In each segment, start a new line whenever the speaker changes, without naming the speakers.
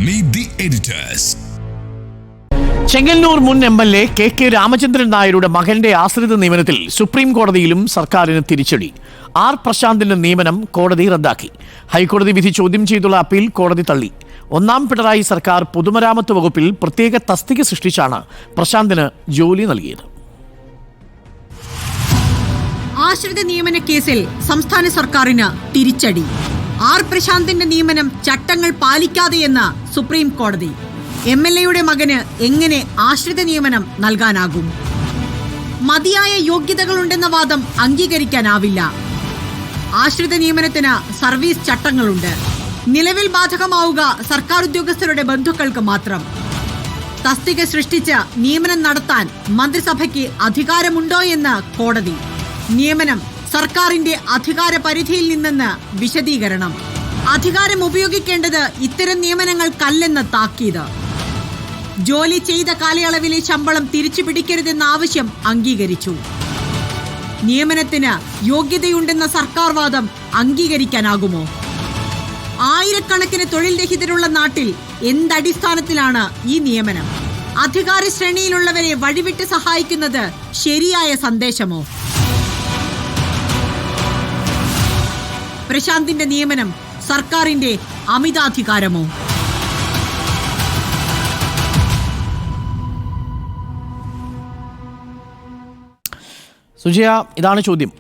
Meet the editors.
Chengannur മുൻ MLA KK Ramachandran നായരുടെ മകന്റെ ആശ്രിത നിയമനത്തിൽ സുപ്രീം കോടതിയിലും സർക്കാരിന് തിരിച്ചടി. R പ്രശാന്തിന്റെ നിയമനം കോടതി റദ്ദാക്കി. ഹൈക്കോടതി വിധി ചോദ്യം ചെയ്തുള്ള അപ്പീൽ കോടതി തള്ളി. ഒന്നാം പിണറായി സർക്കാർ പൊതുമരാമത്ത് വകുപ്പിൽ പ്രത്യേക തസ്തിക സൃഷ്ടിച്ചാണ് പ്രശാന്തിന് ജോലി നൽകിയത്.
ആശ്രിത നിയമന കേസിൽ സംസ്ഥാന സർക്കാരിന് തിരിച്ചടി. R പ്രശാന്തിന്റെ നിയമനം ചട്ടങ്ങൾ പാലിക്കാതെയെന്ന് സുപ്രീം കോടതി. MLAയുടെ മകന് എങ്ങനെ ആശ്രിത നിയമനം നൽകാനാകും? മതിയായ യോഗ്യതകളുണ്ടെന്ന വാദം അംഗീകരിക്കാനാവില്ല. ആശ്രിത നിയമനത്തിന് സർവീസ് ചട്ടങ്ങളുണ്ട്. നിലവിൽ ബാധകമാവുക സർക്കാർ ഉദ്യോഗസ്ഥരുടെ ബന്ധുക്കൾക്ക് മാത്രം. തസ്തിക സൃഷ്ടിച്ച് നിയമനം നടത്താൻ മന്ത്രിസഭയ്ക്ക് അധികാരമുണ്ടോ എന്ന് കോടതി. നിയമനം സർക്കാരിന്റെ അധികാര പരിധിയിൽ നിന്നെന്ന് വിശദീകരണം. അധികാരം ഉപയോഗിക്കേണ്ടത് ഇത്തരം നിയമനങ്ങൾക്കല്ലെന്ന് താക്കീത്. ജോലി ചെയ്ത കാലയളവിലെ ശമ്പളം തിരിച്ചു പിടിക്കരുതെന്ന ആവശ്യം അംഗീകരിച്ചു. നിയമനത്തിന് യോഗ്യതയുണ്ടെന്ന സർക്കാർ വാദം അംഗീകരിക്കാനാകുമോ? ആയിരക്കണക്കിന് തൊഴിൽ രഹിതരുള്ള നാട്ടിൽ എന്തടിസ്ഥാനത്തിലാണ് ഈ നിയമനം? അധികാര ശ്രേണിയിലുള്ളവരെ വഴിവിട്ട് സഹായിക്കുന്നത് ശരിയായ സന്ദേശമോ? പ്രശാന്തിന്റെ നിയമനം സർക്കാരിന്റെ അമിതാധികാരമോ?
സുജയ, ഇതാണ് ചോദ്യം.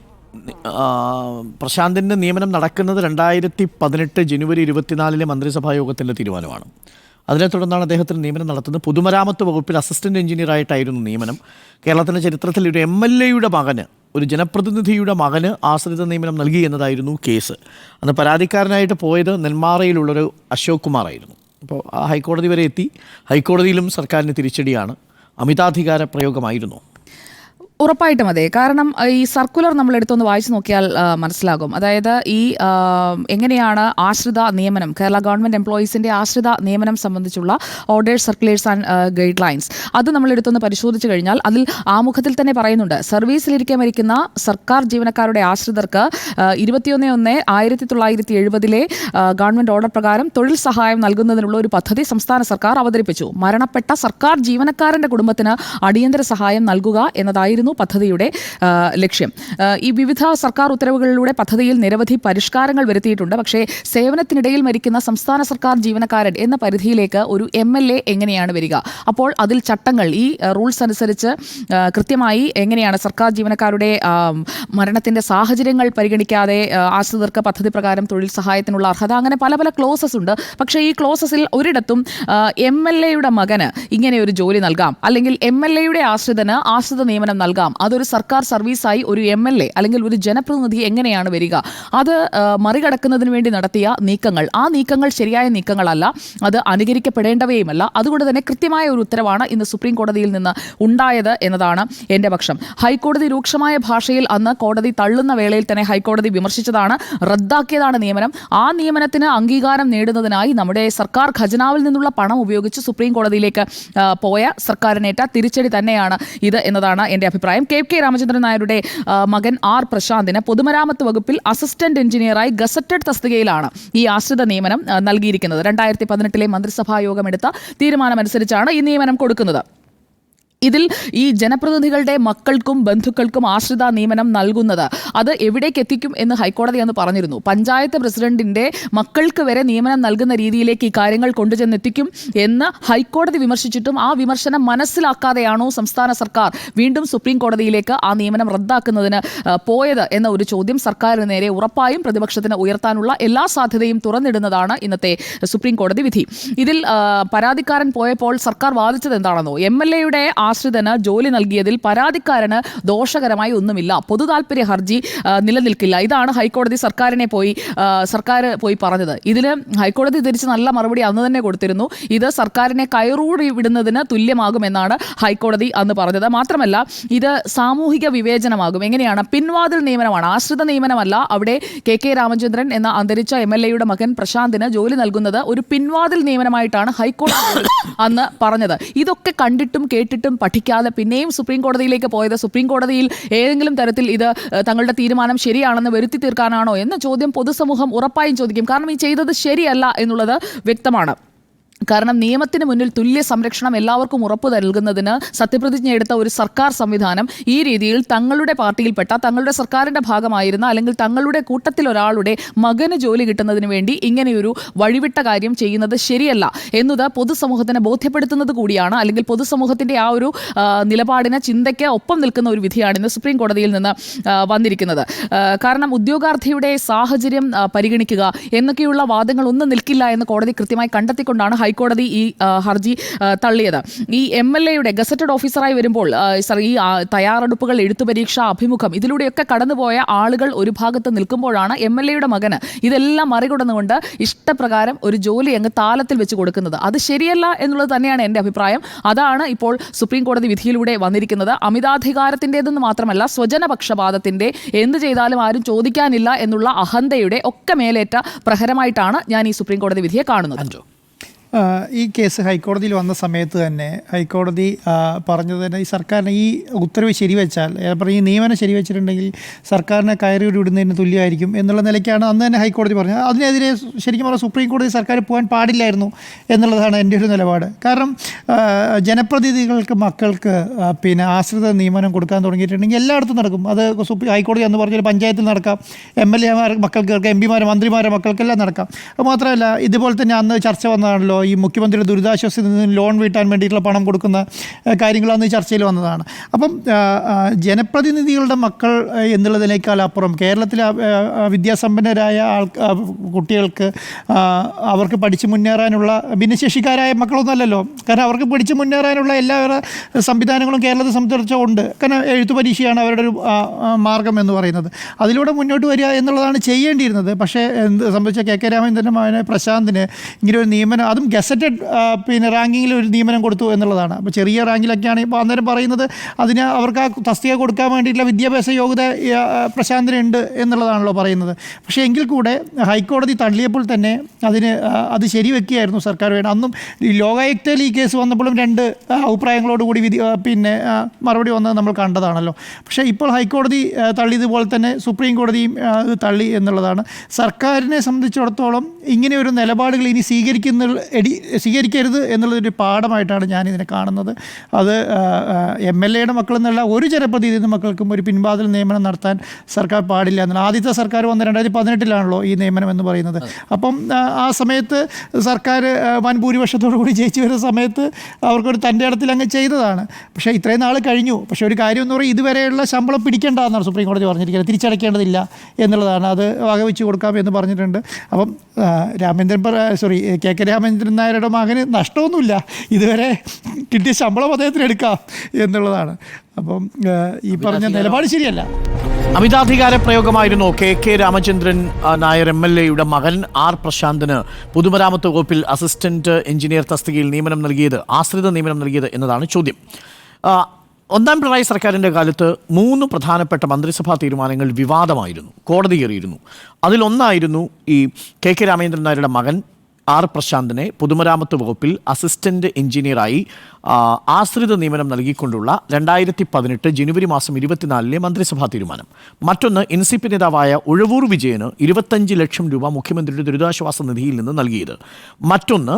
പ്രശാന്തിൻ്റെ നിയമനം നടക്കുന്നത് 2018 ജനുവരി 24 മന്ത്രിസഭാ യോഗത്തിൻ്റെ തീരുമാനമാണ്. അതിനെ തുടർന്നാണ് അദ്ദേഹത്തിന് നിയമനം നടത്തുന്നത്. പൊതുമരാമത്ത് വകുപ്പിൽ അസിസ്റ്റന്റ് എഞ്ചിനീയറായിട്ടായിരുന്നു നിയമനം. കേരളത്തിൻ്റെ ചരിത്രത്തിൽ ഒരു MLAയുടെ മകന്, ഒരു ജനപ്രതിനിധിയുടെ മകന് ആശ്രിത നിയമനം നൽകി എന്നതായിരുന്നു കേസ്. അന്ന് പരാതിക്കാരനായിട്ട് പോയത് നെന്മാറയിലുള്ളൊരു അശോക് കുമാറായിരുന്നു. അപ്പോൾ ആ ഹൈക്കോടതി വരെ എത്തി. ഹൈക്കോടതിയിലും സർക്കാരിന് തിരിച്ചടിയാണ്. അമിതാധികാര പ്രയോഗമായിരുന്നു.
ഉറപ്പായിട്ടും അതെ. കാരണം ഈ സർക്കുലർ നമ്മൾ എടുത്തൊന്ന് വായിച്ചു നോക്കിയാൽ മനസ്സിലാകും. അതായത് ഈ എങ്ങനെയാണ് ആശ്രിത നിയമനം, കേരള ഗവൺമെൻറ് എംപ്ലോയീസിൻ്റെ ആശ്രിത നിയമനം സംബന്ധിച്ചുള്ള orders, circulars and guide lines, അത് നമ്മൾ എടുത്തൊന്ന് പരിശോധിച്ച് കഴിഞ്ഞാൽ അതിൽ ആമുഖത്തിൽ തന്നെ പറയുന്നുണ്ട്, സർവീസിലിരിക്കെ മരിക്കുന്ന സർക്കാർ ജീവനക്കാരുടെ ആശ്രിതർക്ക് 21/1970 ഗവൺമെൻറ് ഓർഡർ പ്രകാരം തൊഴിൽ സഹായം നൽകുന്നതിനുള്ള ഒരു പദ്ധതി സംസ്ഥാന സർക്കാർ അവതരിപ്പിച്ചു. മരണപ്പെട്ട സർക്കാർ ജീവനക്കാരൻ്റെ കുടുംബത്തിന് അടിയന്തര സഹായം നൽകുക എന്നതായിരുന്നു പദ്ധതിയുടെ ലക്ഷ്യം. ഈ വിവിധ സർക്കാർ ഉത്തരവുകളിലൂടെ പദ്ധതിയിൽ നിരവധി പരിഷ്കാരങ്ങൾ വരുത്തിയിട്ടുണ്ട്. പക്ഷേ സേവനത്തിനിടയിൽ മരിക്കുന്ന സംസ്ഥാന സർക്കാർ ജീവനക്കാരൻ എന്ന പരിധിയിലേക്ക് ഒരു MLA എങ്ങനെയാണ് വരിക? അപ്പോൾ അതിൽ ചട്ടങ്ങൾ, ഈ റൂൾസ് അനുസരിച്ച് കൃത്യമായി എങ്ങനെയാണ് സർക്കാർ ജീവനക്കാരുടെ മരണത്തിൻ്റെ സാഹചര്യങ്ങൾ പരിഗണിക്കാതെ ആശ്രിതർക്ക് പദ്ധതി പ്രകാരം തൊഴിൽ സഹായത്തിനുള്ള അർഹത, അങ്ങനെ പല പല ക്ലോസസ് ഉണ്ട്. പക്ഷേ ഈ ക്ലോസസിൽ ഒരിടത്തും MLAയുടെ മകന് ഇങ്ങനെ ഒരു ജോലി നൽകാം, അല്ലെങ്കിൽ MLAയുടെ ആശ്രിതന് ആശ്രിത നിയമനം നൽകാം, അതൊരു സർക്കാർ സർവീസായി ഒരു MLA അല്ലെങ്കിൽ ഒരു ജനപ്രതിനിധി എങ്ങനെയാണ് വരിക? അത് മറികടക്കുന്നതിന് വേണ്ടി നടത്തിയ നീക്കങ്ങൾ, ആ നീക്കങ്ങൾ ശരിയായ നീക്കങ്ങളല്ല, അത് അനുകരിക്കപ്പെടേണ്ടവയുമല്ല. അതുകൊണ്ട് തന്നെ കൃത്യമായ ഒരു ഉത്തരവാണ് ഇന്ന് സുപ്രീം കോടതിയിൽ നിന്ന് ഉണ്ടായത് എന്നതാണ് എൻ്റെ പക്ഷം. ഹൈക്കോടതി രൂക്ഷമായ ഭാഷയിൽ അന്ന് കോടതി തള്ളുന്ന വേളയിൽ തന്നെ ഹൈക്കോടതി വിമർശിച്ചതാണ്, റദ്ദാക്കിയതാണ് നിയമനം. ആ നിയമനത്തിന് അംഗീകാരം നേടുന്നതിനായി നമ്മുടെ സർക്കാർ ഖജനാവിൽ നിന്നുള്ള പണം ഉപയോഗിച്ച് സുപ്രീം കോടതിയിലേക്ക് പോയ സർക്കാരിനേറ്റ തിരിച്ചടി തന്നെയാണ് ഇത് എന്നതാണ് എൻ്റെ അഭിപ്രായം. KK രാമചന്ദ്രൻ നായരുടെ മകൻ R പ്രശാന്തിന് പൊതുമരാമത്ത് വകുപ്പിൽ അസിസ്റ്റന്റ് എഞ്ചിനീയറായി ഗസറ്റഡ് തസ്തികയിലാണ് ഈ ആശ്രിത നിയമനം നൽകിയിരിക്കുന്നത്. 2018 മന്ത്രിസഭാ യോഗമെടുത്ത തീരുമാനമനുസരിച്ചാണ് ഈ നിയമനം കൊടുക്കുന്നത്. ഇതിൽ ഈ ജനപ്രതിനിധികളുടെ മക്കൾക്കും ബന്ധുക്കൾക്കും ആശ്രിത നിയമനം നൽകുന്നത് അത് എവിടേക്ക് എത്തിക്കും എന്ന് ഹൈക്കോടതി അന്ന് പറഞ്ഞിരുന്നു. പഞ്ചായത്ത് പ്രസിഡന്റിന്റെ മക്കൾക്ക് വരെ നിയമനം നൽകുന്ന രീതിയിലേക്ക് ഈ കാര്യങ്ങൾ കൊണ്ടുചെന്നെത്തിക്കും എന്ന് ഹൈക്കോടതി വിമർശിച്ചിട്ടും ആ വിമർശനം മനസ്സിലാക്കാതെയാണോ സംസ്ഥാന സർക്കാർ വീണ്ടും സുപ്രീം കോടതിയിലേക്ക് ആ നിയമനം റദ്ദാക്കുന്നതിന് പോയത് എന്ന ഒരു ചോദ്യം സർക്കാരിന് നേരെ ഉറപ്പായും പ്രതിപക്ഷത്തിന് ഉയർത്താനുള്ള എല്ലാ സാധ്യതയും തുറന്നിടുന്നതാണ് ഇന്നത്തെ സുപ്രീം കോടതി വിധി. ഇതിൽ പരാതിക്കാരൻ പോയപ്പോൾ സർക്കാർ വാദിച്ചത് എന്താണെന്നോ, MLAയുടെ ആശ്രിതന് ജോലി നൽകിയതിൽ പരാതിക്കാരന് ദോഷകരമായി ഒന്നുമില്ല, പൊതു താൽപര്യ ഹർജി നിലനിൽക്കില്ല. ഇതാണ് ഹൈക്കോടതി സർക്കാർ പോയി പറഞ്ഞത്. ഇതിന് ഹൈക്കോടതി തിരിച്ച് നല്ല മറുപടി അന്ന് തന്നെ കൊടുത്തിരുന്നു. ഇത് സർക്കാരിനെ കയറൂടി വിടുന്നതിന് തുല്യമാകുമെന്നാണ് ഹൈക്കോടതി അന്ന് പറഞ്ഞത്. മാത്രമല്ല ഇത് സാമൂഹിക വിവേചനമാകും. എങ്ങനെയാണ്? പിൻവാതിൽ നിയമനമാണ്, ആശ്രിത നിയമനമല്ല. അവിടെ KK രാമചന്ദ്രൻ എന്ന അന്തരിച്ച MLAയുടെ മകൻ പ്രശാന്തിന് ജോലി നൽകുന്നത് ഒരു പിൻവാതിൽ നിയമനമായിട്ടാണ് ഹൈക്കോടതി അന്ന് പറഞ്ഞത്. ഇതൊക്കെ കണ്ടിട്ടും കേട്ടിട്ടും പഠിക്കാതെ പിന്നെയും സുപ്രീം കോടതിയിലേക്ക് പോയത് സുപ്രീം കോടതിയിൽ ഏതെങ്കിലും തരത്തിൽ ഇത് തങ്ങളുടെ തീരുമാനം ശരിയാണെന്ന് വരുത്തി തീർക്കാനാണോ എന്ന ചോദ്യം പൊതുസമൂഹം ഉറപ്പായും ചോദിക്കും. കാരണം ഈ ചെയ്തത് ശരിയല്ല എന്നുള്ളത് വ്യക്തമാണ്. കാരണം നിയമത്തിന് മുന്നിൽ തുല്യ സംരക്ഷണം എല്ലാവർക്കും ഉറപ്പു നൽകുന്നതിന് സത്യപ്രതിജ്ഞ എടുത്ത ഒരു സർക്കാർ സംവിധാനം ഈ രീതിയിൽ തങ്ങളുടെ പാർട്ടിയിൽപ്പെട്ട തങ്ങളുടെ സർക്കാരിൻ്റെ ഭാഗമായിരുന്ന അല്ലെങ്കിൽ തങ്ങളുടെ കൂട്ടത്തിൽ ഒരാളുടെ മകന് ജോലി കിട്ടുന്നതിന് വേണ്ടി ഇങ്ങനെയൊരു വഴിവിട്ട കാര്യം ചെയ്യുന്നത് ശരിയല്ല എന്നത് പൊതുസമൂഹത്തിന് ബോധ്യപ്പെടുത്തുന്നത് കൂടിയാണ്. അല്ലെങ്കിൽ പൊതുസമൂഹത്തിൻ്റെ ആ ഒരു നിലപാടിന് ചിന്തയ്ക്ക് ഒപ്പം നിൽക്കുന്ന ഒരു വിധിയാണ് ഇന്ന് സുപ്രീം കോടതിയിൽ നിന്ന് വന്നിരിക്കുന്നത്. കാരണം ഉദ്യോഗാർത്ഥിയുടെ സാഹചര്യം പരിഗണിക്കുക എന്നൊക്കെയുള്ള വാദങ്ങൾ ഒന്നും നിൽക്കില്ല എന്ന് കോടതി കൃത്യമായി കണ്ടെത്തിക്കൊണ്ടാണ് ഹൈക്കോടതി ഈ ഹർജി തള്ളിയത്. ഈ MLA-യുടെ ഗസറ്റഡ് ഓഫീസറായി വരുമ്പോൾ ഈ തയ്യാറെടുപ്പുകൾ, എഴുത്തുപരീക്ഷ, അഭിമുഖം ഇതിലൂടെയൊക്കെ കടന്നുപോയ ആളുകൾ ഒരു ഭാഗത്ത് നിൽക്കുമ്പോഴാണ് MLA-യുടെ മകന് ഇതെല്ലാം മറികടന്നുകൊണ്ട് ഇഷ്ടപ്രകാരം ഒരു ജോലി അങ്ങ് താലത്തിൽ വെച്ച് കൊടുക്കുന്നത്. അത് ശരിയല്ല എന്നുള്ളത് തന്നെയാണ് എൻ്റെ അഭിപ്രായം. അതാണ് ഇപ്പോൾ സുപ്രീം കോടതി വിധിയിലൂടെ വന്നിരിക്കുന്നത്. അമിതാധികാരത്തിൻ്റെതെന്ന് മാത്രമല്ല, സ്വജനപക്ഷപാതത്തിൻ്റെ എന്ത് ചെയ്താലും ആരും ചോദിക്കാനില്ല എന്നുള്ള അഹന്തയുടെ ഒക്കെ മേലേറ്റ പ്രഹരമായിട്ടാണ് ഞാൻ ഈ സുപ്രീം കോടതി വിധിയെ കാണുന്നത്.
ഈ കേസ് ഹൈക്കോടതിയിൽ വന്ന സമയത്ത് തന്നെ ഹൈക്കോടതി പറഞ്ഞത് തന്നെ ഈ സർക്കാരിന് ഈ ഉത്തരവ് ശരിവെച്ചാൽ, ഈ നിയമനം ശരിവെച്ചിട്ടുണ്ടെങ്കിൽ സർക്കാരിനെ കയറി വിടുന്നതിന് തുല്യമായിരിക്കും എന്നുള്ള നിലയ്ക്കാണ് അന്ന് തന്നെ ഹൈക്കോടതി പറഞ്ഞത്. അതിനെതിരെ ശരിക്കും പറഞ്ഞാൽ സുപ്രീം കോടതി സർക്കാർ പോകാൻ പാടില്ലായിരുന്നു എന്നുള്ളതാണ് എൻ്റെ ഒരു നിലപാട്. കാരണം ജനപ്രതിനിധികൾക്ക് മക്കൾക്ക് ആശ്രിത നിയമനം കൊടുക്കാൻ തുടങ്ങിയിട്ടുണ്ടെങ്കിൽ എല്ലായിടത്തും നടക്കും. അത് ഹൈക്കോടതി എന്ന് പറഞ്ഞാൽ പഞ്ചായത്തിൽ നടക്കാം, MLA-മാർ മക്കൾക്ക്, MP-മാർ, മന്ത്രിമാരെ മക്കൾക്കെല്ലാം നടക്കാം. അത് മാത്രമല്ല, ഇതുപോലെ തന്നെ അന്ന് ചർച്ച വന്നതാണല്ലോ ഈ മുഖ്യമന്ത്രിയുടെ ദുരിതാശ്വാസത്തിൽ നിന്ന് ലോൺ വീട്ടാൻ വേണ്ടിയിട്ടുള്ള പണം കൊടുക്കുന്ന കാര്യങ്ങളന്ന് ചർച്ചയിൽ വന്നതാണ്. അപ്പം ജനപ്രതിനിധികളുടെ മക്കൾ എന്നുള്ളതിനേക്കാൾ അപ്പുറം കേരളത്തിലെ വിദ്യാസമ്പന്നരായ കുട്ടികൾക്ക് അവർക്ക് പഠിച്ചു മുന്നേറാനുള്ള ഭിന്നശേഷിക്കാരായ മക്കളൊന്നുമല്ലല്ലോ. കാരണം അവർക്ക് പഠിച്ചു മുന്നേറാനുള്ള എല്ലാ സംവിധാനങ്ങളും കേരളത്തെ സംബന്ധിച്ചിടത്തോളം ഉണ്ട്. കാരണം എഴുത്തു പരീക്ഷയാണ് അവരുടെ ഒരു മാർഗം എന്ന് പറയുന്നത്. അതിലൂടെ മുന്നോട്ട് വരിക എന്നുള്ളതാണ് ചെയ്യേണ്ടിയിരുന്നത്. പക്ഷേ എന്ത് സംബന്ധിച്ച KK രാമചന്ദ്രൻ്റെ മകനെ പ്രശാന്തിന് ഇങ്ങനെ ഒരു നിയമനം, അതും ഗസറ്റഡ് റാങ്കിങ്ങിൽ ഒരു നിയമനം കൊടുത്തു എന്നുള്ളതാണ്. അപ്പോൾ ചെറിയ റാങ്കിലൊക്കെയാണ് ഇപ്പോൾ അന്നേരം പറയുന്നത് അതിന് അവർക്ക് ആ തസ്തിക കൊടുക്കാൻ വേണ്ടിയിട്ടുള്ള വിദ്യാഭ്യാസ യോഗ്യത പ്രശാന്തിനുണ്ട് എന്നുള്ളതാണല്ലോ പറയുന്നത്. പക്ഷേ എങ്കിൽ കൂടെ ഹൈക്കോടതി തള്ളിയപ്പോൾ തന്നെ അത് ശരിവെക്കുകയായിരുന്നു സർക്കാർ വേണം. അന്നും ഈ ലോകായുക്തയിൽ ഈ കേസ് വന്നപ്പോഴും രണ്ട് അഭിപ്രായങ്ങളോടുകൂടി മറുപടി വന്നത് നമ്മൾ കണ്ടതാണല്ലോ. പക്ഷേ ഇപ്പോൾ ഹൈക്കോടതി തള്ളിയതുപോലെ തന്നെ സുപ്രീം കോടതിയും അത് തള്ളി എന്നുള്ളതാണ്. സർക്കാരിനെ സംബന്ധിച്ചിടത്തോളം ഇങ്ങനെയൊരു നിലപാടുകൾ ഇനി സ്വീകരിക്കരുത് എന്നുള്ളതൊരു പാഠമായിട്ടാണ് ഞാനിതിനെ കാണുന്നത്. അത് MLA-യുടെ മക്കളെന്നല്ല ഒരു ജനപ്രതിനിധി മക്കൾക്കും ഒരു പിൻവാതിൽ നിയമനം നടത്താൻ സർക്കാർ പാടില്ല എന്നുള്ള. ആദ്യത്തെ സർക്കാർ വന്ന 2018 ഈ നിയമനം എന്ന് പറയുന്നത്. അപ്പം ആ സമയത്ത് സർക്കാർ വൻ ഭൂരിപക്ഷത്തോടു കൂടി ജയിച്ചു വരുന്ന സമയത്ത് അവർക്കൊരു തൻ്റെ ഇടത്തിൽ അങ്ങ് ചെയ്തതാണ്. പക്ഷേ ഇത്രയും നാൾ കഴിഞ്ഞു. പക്ഷേ ഒരു കാര്യം എന്ന് പറയുന്നത് ഇതുവരെയുള്ള ശമ്പളം പിടിക്കേണ്ട എന്നാണ് സുപ്രീം കോടതി പറഞ്ഞിരിക്കുന്നത്. തിരിച്ചടയ്ക്കേണ്ടതില്ല എന്നുള്ളതാണ്. അത് വകവെച്ച് കൊടുക്കാം എന്ന് പറഞ്ഞിട്ടുണ്ട്. അപ്പം KK രാമചന്ദ്രൻ നായരുടെ മകന് നഷ്ടമൊന്നുമില്ല, ഇതുവരെ കിട്ടിയ ശമ്പളം അദ്ദേഹത്തിന് എടുക്കാം എന്നുള്ളതാണ്. അപ്പം ഈ പറഞ്ഞ നിലപാട് ശരിയല്ല.
അമിതാധികാര പ്രയോഗമായിരുന്നു KK രാമചന്ദ്രൻ നായർ MLA-യുടെ മകൻ R പ്രശാന്തിന് പൊതുമരാമത്ത് വകുപ്പിൽ അസിസ്റ്റന്റ് എഞ്ചിനീയർ തസ്തികയിൽ നിയമനം നൽകിയത്, ആശ്രിത നിയമനം നൽകിയത് എന്നതാണ് ചോദ്യം. ഒന്നാം പിണറായി സർക്കാരിൻ്റെ കാലത്ത് 3 പ്രധാനപ്പെട്ട മന്ത്രിസഭാ തീരുമാനങ്ങൾ വിവാദമായിരുന്നു, കോടതിയേറിയിരുന്നു. അതിലൊന്നായിരുന്നു ഈ KK രാമചന്ദ്രൻ നായരുടെ മകൻ R പ്രശാന്തിനെ പൊതുമരാമത്ത് വകുപ്പിൽ അസിസ്റ്റന്റ് എഞ്ചിനീയറായി ആശ്രിത നിയമനം നൽകിക്കൊണ്ടുള്ള 2018 ജനുവരി മാസം 24 മന്ത്രിസഭാ തീരുമാനം. മറ്റൊന്ന് NCP നേതാവായ ഉഴവൂർ വിജയന് 25 ലക്ഷം രൂപ മുഖ്യമന്ത്രിയുടെ ദുരിതാശ്വാസ നിധിയിൽ നിന്ന് നൽകിയത്. മറ്റൊന്ന്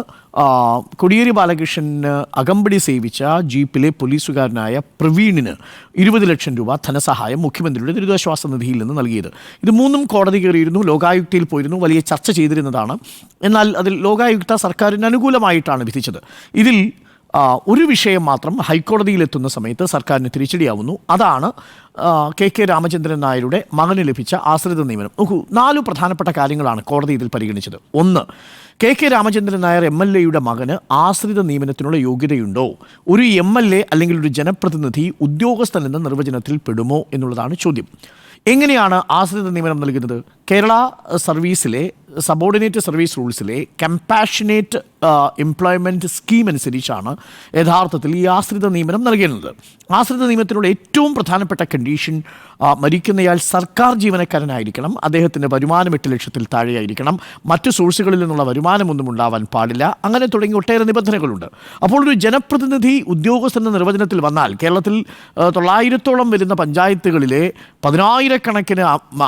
കോടിയേരി ബാലകൃഷ്ണന് അകമ്പടി സേവിച്ച ജീപ്പിലെ പോലീസുകാരനായ പ്രവീണിന് 20 ലക്ഷം രൂപ ധനസഹായം മുഖ്യമന്ത്രിയുടെ ദുരിതാശ്വാസ നിധിയിൽ നിന്ന് നൽകിയത്. ഇത് മൂന്നും കോടതി കയറിയിരുന്നു, ലോകായുക്തയിൽ പോയിരുന്നു, വലിയ ചർച്ച ചെയ്തിരുന്നതാണ്. എന്നാൽ അതിൽ ലോകായുക്ത സർക്കാരിന് അനുകൂലമായിട്ടാണ് വിധിച്ചത്. ഇതിൽ ഒരു വിഷയം മാത്രം ഹൈക്കോടതിയിലെത്തുന്ന സമയത്ത് സർക്കാരിന് തിരിച്ചടിയാവുന്നു. അതാണ് KK രാമചന്ദ്രൻ നായരുടെ മകന് ലഭിച്ച ആശ്രിത നിയമനം. നോക്കൂ, 4 പ്രധാനപ്പെട്ട കാര്യങ്ങളാണ് കോടതി ഇതിൽ പരിഗണിച്ചത്. ഒന്ന്, KK രാമചന്ദ്രൻ നായർ MLA-യുടെ മകന് ആശ്രിത നിയമനത്തിനുള്ള യോഗ്യതയുണ്ടോ? ഒരു MLA അല്ലെങ്കിൽ ഒരു ജനപ്രതിനിധി ഉദ്യോഗസ്ഥൻ എന്ന നിർവചനത്തിൽ പെടുമോ എന്നുള്ളതാണ് ചോദ്യം. എങ്ങനെയാണ് ആശ്രിത നിയമനം നൽകുന്നത്? കേരള സർവീസിലെ സബോർഡിനേറ്റ് സർവീസ് റൂൾസിലെ കമ്പാഷനേറ്റ് എംപ്ലോയ്മെൻറ്റ് സ്കീം അനുസരിച്ചാണ് യഥാർത്ഥത്തിൽ ഈ ആശ്രിത നിയമനം നൽകേണ്ടത്. ആശ്രിത നിയമനത്തിനുള്ള ഏറ്റവും പ്രധാനപ്പെട്ട കണ്ടീഷൻ മരിക്കുന്നയാൾ സർക്കാർ ജീവനക്കാരനായിരിക്കണം, അദ്ദേഹത്തിൻ്റെ വരുമാനം 8 ലക്ഷത്തിൽ താഴെയായിരിക്കണം, മറ്റു സോഴ്സുകളിൽ നിന്നുള്ള വരുമാനമൊന്നും ഉണ്ടാവാൻ പാടില്ല, അങ്ങനെ തുടങ്ങി ഒട്ടേറെ നിബന്ധനകളുണ്ട്. അപ്പോൾ ഒരു ജനപ്രതിനിധി ഉദ്യോഗസ്ഥൻ്റെ നിർവചനത്തിൽ വന്നാൽ കേരളത്തിൽ 900-ഓളം വരുന്ന പഞ്ചായത്തുകളിലെ 10,000 ആയിരക്കണക്കിന്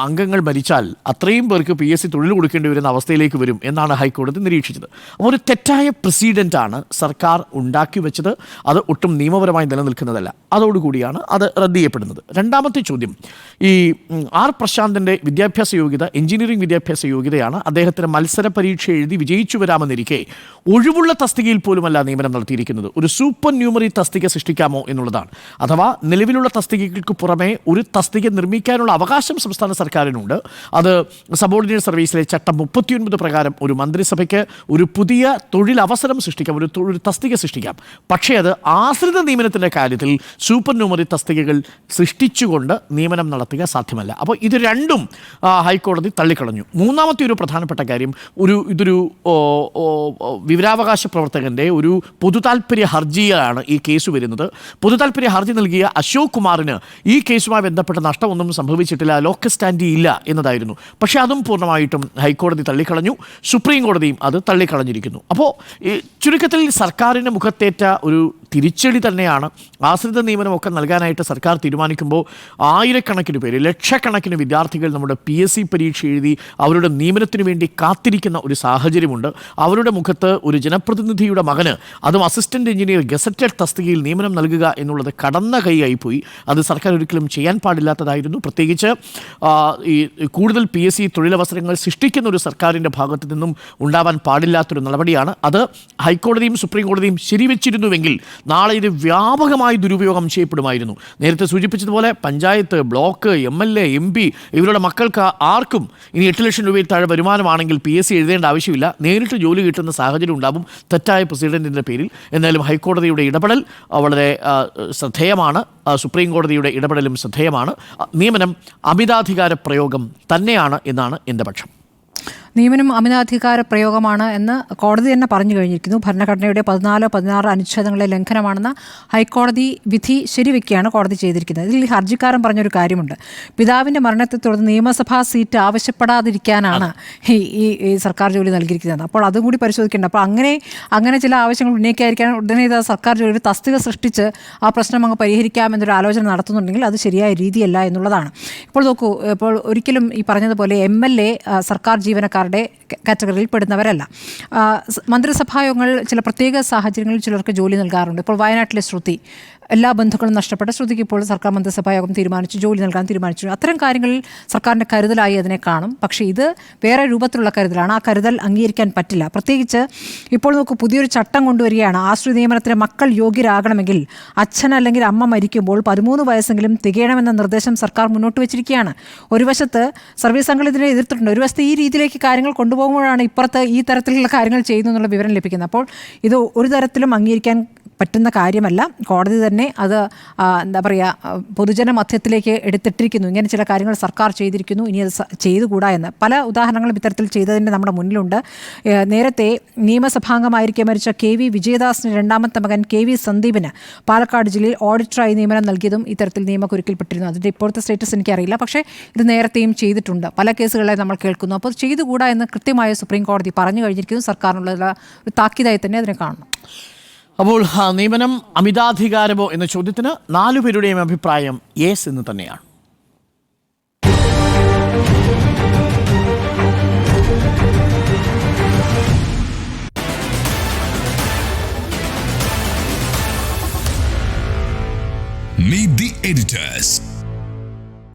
അംഗങ്ങൾ ഭരിച്ചാൽ അത്രയും പേർക്ക് PSC തൊഴിൽ കൊടുക്കേണ്ടി വരുന്ന അവസ്ഥയിലേക്ക് വരും എന്നാണ് ഹൈക്കോടതി നിരീക്ഷിച്ചത്. അപ്പോൾ ഒരു തെറ്റായ പ്രസിഡന്റാണ് സർക്കാർ ഉണ്ടാക്കി വെച്ചത്. അത് ഒട്ടും നിയമപരമായി നിലനിൽക്കുന്നതല്ല. അതോടുകൂടിയാണ് അത് റദ്ദ് ചെയ്യപ്പെടുന്നത്. രണ്ടാമത്തെ ചോദ്യം, ഈ ആർ പ്രശാന്തിൻ്റെ വിദ്യാഭ്യാസ യോഗ്യത എഞ്ചിനീയറിംഗ് വിദ്യാഭ്യാസ യോഗ്യതയാണ്. അദ്ദേഹത്തിന് മത്സര പരീക്ഷ എഴുതി വിജയിച്ചു വരാമെന്നിരിക്കെ ഒഴിവുള്ള തസ്തികയിൽ പോലുമല്ല നിയമനം നടത്തിയിരിക്കുന്നത്. ഒരു സൂപ്പർ ന്യൂമറി തസ്തിക സൃഷ്ടിക്കാമോ എന്നുള്ളതാണ്. അഥവാ നിലവിലുള്ള തസ്തികകൾക്ക് പുറമെ ഒരു തസ്തിക നിർമ്മിക്കാനുള്ള അവകാശം സംസ്ഥാന സർക്കാരിനുണ്ട്. അത് സബോർഡിനേറ്റ് സർവീസിലെ ചട്ടം 39 പ്രകാരം ഒരു മന്ത്രിസഭയ്ക്ക് ഒരു പുതിയ തൊഴിലവസരം സൃഷ്ടിക്കാം, ഒരു തസ്തിക സൃഷ്ടിക്കാം. പക്ഷേ അത് ആശ്രിത നിയമനത്തിൻ്റെ കാര്യത്തിൽ സൂപ്പർ ന്യൂമറി തസ്തികകൾ സൃഷ്ടിച്ചുകൊണ്ട് നിയമനം നടത്തുക സാധ്യമല്ല. അപ്പോൾ ഇത് രണ്ടും ഹൈക്കോടതി തള്ളിക്കളഞ്ഞു. മൂന്നാമത്തെ ഒരു പ്രധാനപ്പെട്ട കാര്യം, ഇതൊരു വിവരാവകാശ പ്രവർത്തകൻ്റെ ഒരു പൊതുതാൽപര്യ ഹർജിയാണ് ഈ കേസ് വരുന്നത്. പൊതുതാൽപര്യ ഹർജി നൽകിയ അശോക് കുമാറിന് ഈ കേസുമായി ബന്ധപ്പെട്ട നഷ്ടമൊന്നും സംഭവിച്ചിട്ടില്ല, ലോക്കൽ സ്റ്റാൻഡി ഇല്ല എന്നതായിരുന്നു. പക്ഷേ അതും പൂർണ്ണമായിട്ടും ഹൈക്കോടതി തള്ളിക്കളഞ്ഞു. സുപ്രീം കോടതിയും അത് തള്ളിക്കളഞ്ഞിരിക്കുന്നു. അപ്പോൾ ചുരുക്കത്തിൽ സർക്കാരിന് മുഖത്തേറ്റ ഒരു തിരിച്ചടി തന്നെയാണ്. ആശ്രിത നിയമനമൊക്കെ നൽകാനായിട്ട് സർക്കാർ തീരുമാനിക്കുമ്പോൾ ആയിരക്കണക്കിന് പേര്, ലക്ഷക്കണക്കിന് വിദ്യാർത്ഥികൾ നമ്മുടെ PSC പരീക്ഷ എഴുതി അവരുടെ നിയമനത്തിന് വേണ്ടി കാത്തിരിക്കുന്ന ഒരു സാഹചര്യമുണ്ട്. അവരുടെ മുഖത്ത് ഒരു ജനപ്രതിനിധിയുടെ മകന്, അതും അസിസ്റ്റന്റ് എഞ്ചിനീയർ ഗസറ്റഡ് തസ്തികയിൽ നിയമനം നൽകുക എന്നുള്ളത് കടന്ന കൈയായിപ്പോയി. അത് സർക്കാർ ഒരിക്കലും ചെയ്യാൻ പാടില്ലാത്തതായിരുന്നു. പ്രത്യേകിച്ച് ഈ കൂടുതൽ PSC തൊഴിലവസരങ്ങൾ സൃഷ്ടിക്കുന്ന ഒരു സർക്കാരിൻ്റെ ഭാഗത്തു നിന്നും ഉണ്ടാവാൻ പാടില്ലാത്തൊരു നടപടിയാണ്. അത് ഹൈക്കോടതിയും സുപ്രീം കോടതിയും ശരിവെച്ചിരുന്നുവെങ്കിൽ നാളെ ഇത് വ്യാപകമായി ദുരുപയോഗം ചെയ്യപ്പെടുമായിരുന്നു. നേരത്തെ സൂചിപ്പിച്ചതുപോലെ പഞ്ചായത്ത്, ബ്ലോക്ക്, MLA, MP ഇവരുടെ മക്കൾക്ക് ആർക്കും ഇനി 8 ലക്ഷം രൂപയിൽ താഴെ വരുമാനമാണെങ്കിൽ PSC എഴുതേണ്ട ആവശ്യമില്ല. നേരിട്ട് ജോലി കിട്ടുന്ന സാഹചര്യം ഉണ്ടാവും തെറ്റായ പ്രസിഡന്റിൻ്റെ പേരിൽ. എന്നാലും ഹൈക്കോടതിയുടെ ഇടപെടൽ വളരെ ശ്രദ്ധേയമാണ്. സുപ്രീം കോടതിയുടെ ഇടപെടലും ശ്രദ്ധേയമാണ്. നിയമനം അമിതാധികാര പ്രയോഗം തന്നെയാണ് എന്നാണ് എൻ്റെ പക്ഷം.
നിയമനം അമിതാധികാര പ്രയോഗമാണ് എന്ന് കോടതി തന്നെ പറഞ്ഞു കഴിഞ്ഞിരിക്കുന്നു. ഭരണഘടനയുടെ 14, 16 അനുച്ഛേദങ്ങളെ ലംഘനമാണെന്ന് ഹൈക്കോടതി വിധി ശരിവെക്കുകയാണ് കോടതി ചെയ്തിരിക്കുന്നത്. ഇതിൽ ഹർജിക്കാരൻ പറഞ്ഞൊരു കാര്യമുണ്ട്. പിതാവിൻ്റെ മരണത്തെ തുടർന്ന് നിയമസഭാ സീറ്റ് ആവശ്യപ്പെടാതിരിക്കാനാണ് ഈ സർക്കാർ ജോലി നൽകിയിരിക്കുന്നത്. അപ്പോൾ അതും കൂടി പരിശോധിക്കേണ്ട. അപ്പോൾ അങ്ങനെ ചില ആവശ്യങ്ങൾ ഉന്നയിക്കാതിരിക്കാൻ ഉടനെ ഇത് സർക്കാർ ജോലി ഒരു തസ്തിക സൃഷ്ടിച്ച് ആ പ്രശ്നം അങ്ങ് പരിഹരിക്കാമെന്നൊരു ആലോചന നടത്തുന്നുണ്ടെങ്കിൽ അത് ശരിയായ രീതിയല്ല എന്നുള്ളതാണ്. ഇപ്പോൾ നോക്കൂ, ഇപ്പോൾ ഒരിക്കലും ഈ പറഞ്ഞതുപോലെ MLA സർക്കാർ ജീവനക്കാർ കാറ്റഗറിയിൽ പെടുന്നവരല്ല. മന്ത്രിസഭായോഗങ്ങൾ ചില പ്രത്യേക സാഹചര്യങ്ങളിൽ ചിലർക്ക് ജോലി നൽകാറുണ്ട്. ഇപ്പോൾ വയനാട്ടിലെ ശ്രുതി, എല്ലാ ബന്ധുക്കളും നഷ്ടപ്പെട്ട ശ്രുതിക്ക് ഇപ്പോൾ സർക്കാർ മന്ത്രിസഭായോഗം തീരുമാനിച്ചു, ജോലി നൽകാൻ തീരുമാനിച്ചു. അത്തരം കാര്യങ്ങളിൽ സർക്കാരിൻ്റെ കരുതലായി അതിനെ കാണും. പക്ഷേ ഇത് വേറെ രൂപത്തിലുള്ള കരുതലാണ്. ആ കരുതൽ അംഗീകരിക്കാൻ പറ്റില്ല. പ്രത്യേകിച്ച് ഇപ്പോൾ നോക്കൂ, പുതിയൊരു ചട്ടം കൊണ്ടുവരികയാണ്. ആശ്രിത നിയമനത്തിന് മക്കൾ യോഗ്യരാകണമെങ്കിൽ അച്ഛൻ അല്ലെങ്കിൽ അമ്മ മരിക്കുമ്പോൾ 13 വയസ്സെങ്കിലും തികയണമെന്ന നിർദ്ദേശം സർക്കാർ മുന്നോട്ട് വെച്ചിരിക്കുകയാണ്. ഒരു വശത്ത് സർവീസ് സംഘങ്ങൾ ഇതിനെ എതിർത്തിട്ടുണ്ട്. ഒരു വശത്ത് ഈ രീതിയിലേക്ക് കാര്യങ്ങൾ കൊണ്ടുപോകുമ്പോഴാണ് ഇപ്പുറത്ത് ഈ തരത്തിലുള്ള കാര്യങ്ങൾ ചെയ്യുന്നു എന്നുള്ള വിവരം ലഭിക്കുന്നത്. അപ്പോൾ ഇത് ഒരു തരത്തിലും അംഗീകരിക്കാൻ പറ്റുന്ന കാര്യമല്ല. കോടതി തന്നെ അത് എന്താ പറയുക, പൊതുജന മധ്യത്തിലേക്ക് എടുത്തിട്ടിരിക്കുന്നു. ഇങ്ങനെ ചില കാര്യങ്ങൾ സർക്കാർ ചെയ്തിരിക്കുന്നു, ഇനി അത് ചെയ്തുകൂടാ എന്ന്. പല ഉദാഹരണങ്ങളും ഇത്തരത്തിൽ ചെയ്തതിൻ്റെ നമ്മുടെ മുന്നിലുണ്ട്. നേരത്തെ നിയമസഭാംഗമായിരിക്കെ മരിച്ച KV വിജയദാസിന് രണ്ടാമത്തെ മകൻ KV സന്ദീപിന് പാലക്കാട് ജില്ലയിൽ ഓഡിറ്ററായി നിയമനം നൽകിയതും ഇത്തരത്തിൽ നിയമക്കുരുക്കിൽപ്പെട്ടിരുന്നു. അതിൻ്റെ ഇപ്പോഴത്തെ സ്റ്റേറ്റസ് എനിക്കറിയില്ല. പക്ഷേ ഇത് നേരത്തെയും ചെയ്തിട്ടുണ്ട്. പല കേസുകളെ നമ്മൾ കേൾക്കുന്നു. അപ്പോൾ ചെയ്തുകൂടാ എന്ന് കൃത്യമായ സുപ്രീം കോടതി പറഞ്ഞു കഴിഞ്ഞിരിക്കുന്നു. സർക്കാരിനുള്ള ഒരു താക്കീതായി തന്നെ അതിനെ കാണണം.
അപ്പോൾ നിയമനം അമിതാധികാരമോ എന്ന ചോദ്യത്തിന് 4 പേരുടെയും അഭിപ്രായം യെസ് എന്ന് തന്നെയാണ്.
Meet the editors.